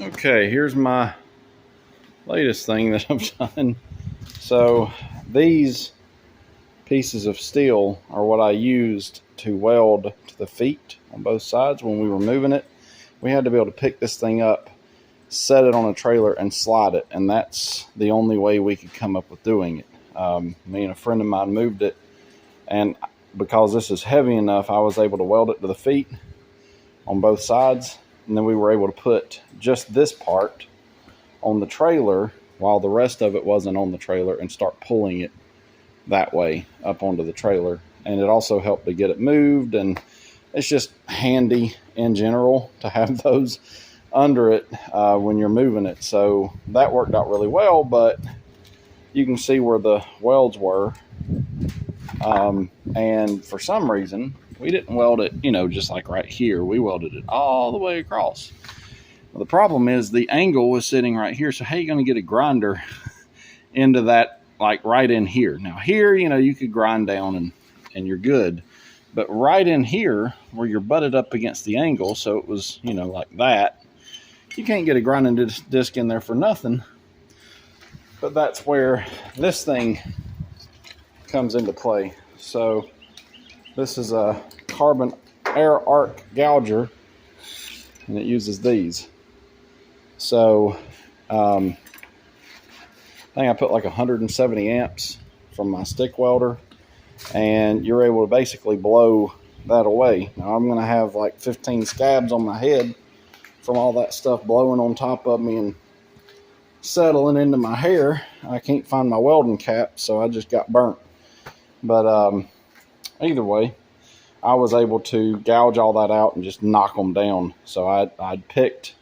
Okay, here's my latest thing that I've done. So these pieces of steel are what I used to weld to the feet on both sides when we were moving it. We had to be able to pick this thing up, set it on a trailer, and slide it, and that's the only way we could come up with doing it. Me and a friend of mine moved it, and because this is heavy enough, I was able to weld it to the feet on both sides, and then we were able to put just this part on the trailer while the rest of it wasn't on the trailer and start pulling it that way up onto the trailer. And it also helped to get it moved, and it's just handy in general to have those under it when you're moving it. So that worked out really well, but you can see where the welds were. And for some reason, we didn't weld it, just like right here. We welded it all the way across. Well, the problem is the angle was sitting right here. So how are you going to get a grinder into that, like right in here? Now here, you could grind down and you're good. But right in here where you're butted up against the angle, so it was, like that, you can't get a grinding disc in there for nothing. But that's where this thing comes into play. So this is a carbon air arc gouger, and it uses these. So I think I put like 170 amps from my stick welder, and you're able to basically blow that away. Now I'm going to have like 15 scabs on my head from all that stuff blowing on top of me and settling into my hair. I can't find my welding cap, so I just got burnt. But either way, I was able to gouge all that out and just knock them down. So I'd picked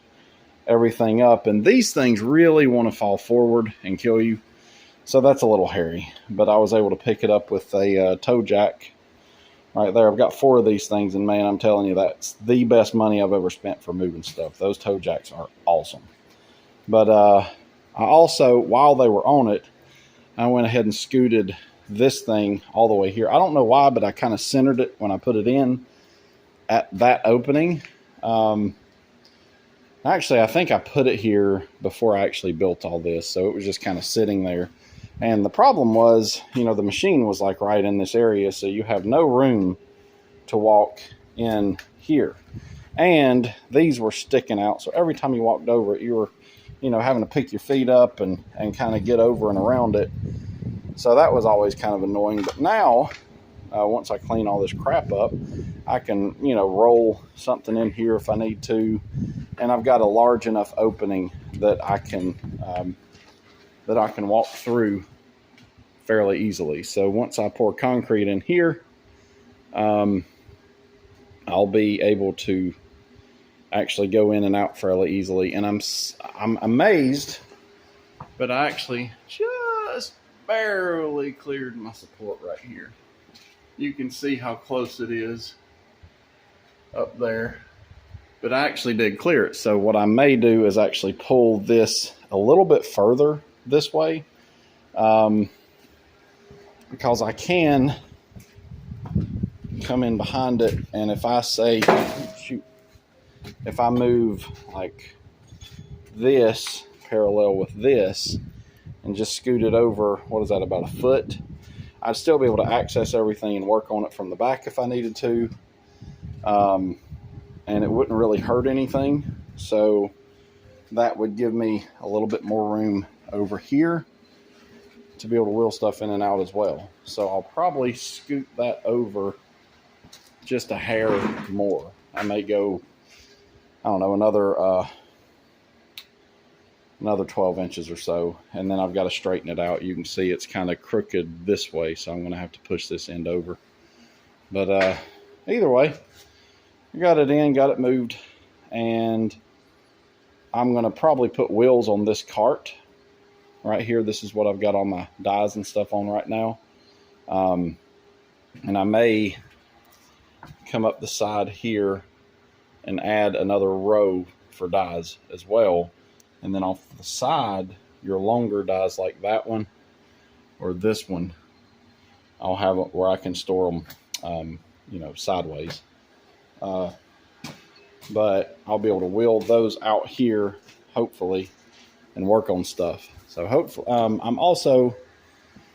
everything up, and these things really want to fall forward and kill you. So that's a little hairy, but I was able to pick it up with a toe jack right there. I've got 4 of these things, and man, I'm telling you, that's the best money I've ever spent for moving stuff. Those toe jacks are awesome. But I also, while they were on it, I went ahead and scooted this thing all the way here. I don't know why, but I kind of centered it when I put it in at that opening. Actually, I think I put it here before I actually built all this, so it was just kind of sitting there. And the problem was, the machine was like right in this area, so you have no room to walk in here. And these were sticking out, so every time you walked over it, you were, having to pick your feet up and kind of get over and around it. So that was always kind of annoying. But now, once I clean all this crap up, I can, roll something in here if I need to. And I've got a large enough opening that I can walk through fairly easily. So once I pour concrete in here, I'll be able to actually go in and out fairly easily. And I'm amazed, but I actually just barely cleared my support right here. You can see how close it is up there, but I actually did clear it. So what I may do is actually pull this a little bit further this way, because I can come in behind it, and if I say, if I move like this parallel with this and just scoot it over, what is that, about a foot, I'd still be able to access everything and work on it from the back if I needed to. And it wouldn't really hurt anything. So that would give me a little bit more room over here to be able to wheel stuff in and out as well. So I'll probably scoot that over just a hair more. I may go, I don't know, another 12 inches or so, and then I've got to straighten it out. You can see it's kind of crooked this way, so I'm going to have to push this end over. But either way, I got it in, got it moved, and I'm going to probably put wheels on this cart right here. This is what I've got all my dies and stuff on right now. And I may come up the side here and add another row for dies as well. And then off the side, your longer dies like that one or this one, I'll have it where I can store them, sideways. But I'll be able to wheel those out here hopefully, and work on stuff. So hopefully,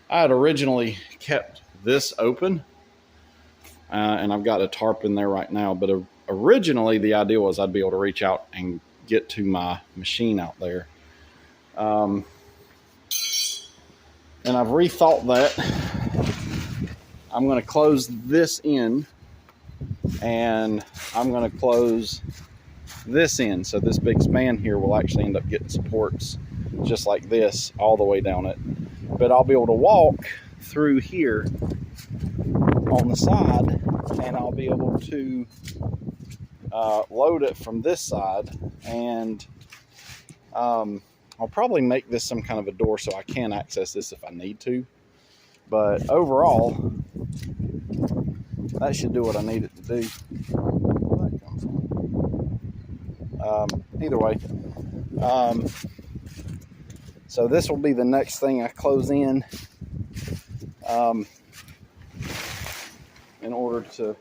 I had originally kept this open, and I've got a tarp in there right now, but originally the idea was I'd be able to reach out and get to my machine out there. And I've rethought that. I'm going to close this in, and I'm going to close this in. So this big span here will actually end up getting supports just like this all the way down it. But I'll be able to walk through here on the side, and I'll be able to load it from this side, and I'll probably make this some kind of a door so I can access this if I need to. But overall, that should do what I need it to do. Where did that come from? Either way, so this will be the next thing I close in order to,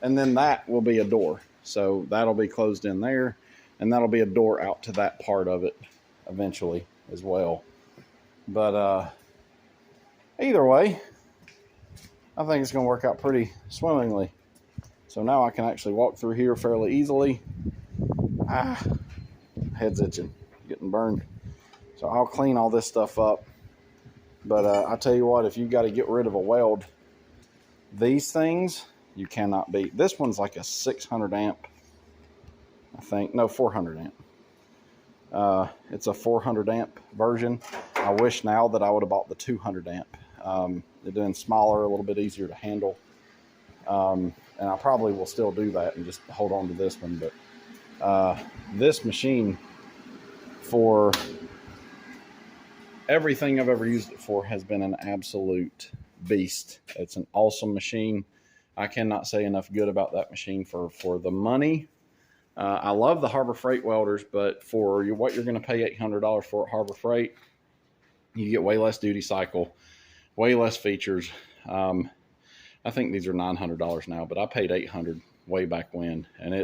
and then that will be a door. So that'll be closed in there, and that'll be a door out to that part of it eventually as well. But either way, I think it's going to work out pretty swimmingly. So now I can actually walk through here fairly easily. Head's itching, getting burned. So I'll clean all this stuff up. But I tell you what, if you've got to get rid of a weld, these things you cannot beat. This one's like a 600 amp, I think. No, 400 amp. It's a 400 amp version. I wish now that I would have bought the 200 amp. It's been smaller, a little bit easier to handle. And I probably will still do that and just hold on to this one. But this machine, for everything I've ever used it for, has been an absolute beast. It's an awesome machine. I cannot say enough good about that machine for the money. I love the Harbor Freight welders, but for what you're going to pay $800 for at Harbor Freight, you get way less duty cycle, way less features. I think these are $900 now, but I paid $800 way back when, and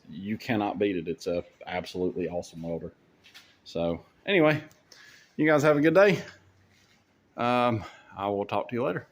you cannot beat it. It's a absolutely awesome welder. So anyway, you guys have a good day. I will talk to you later.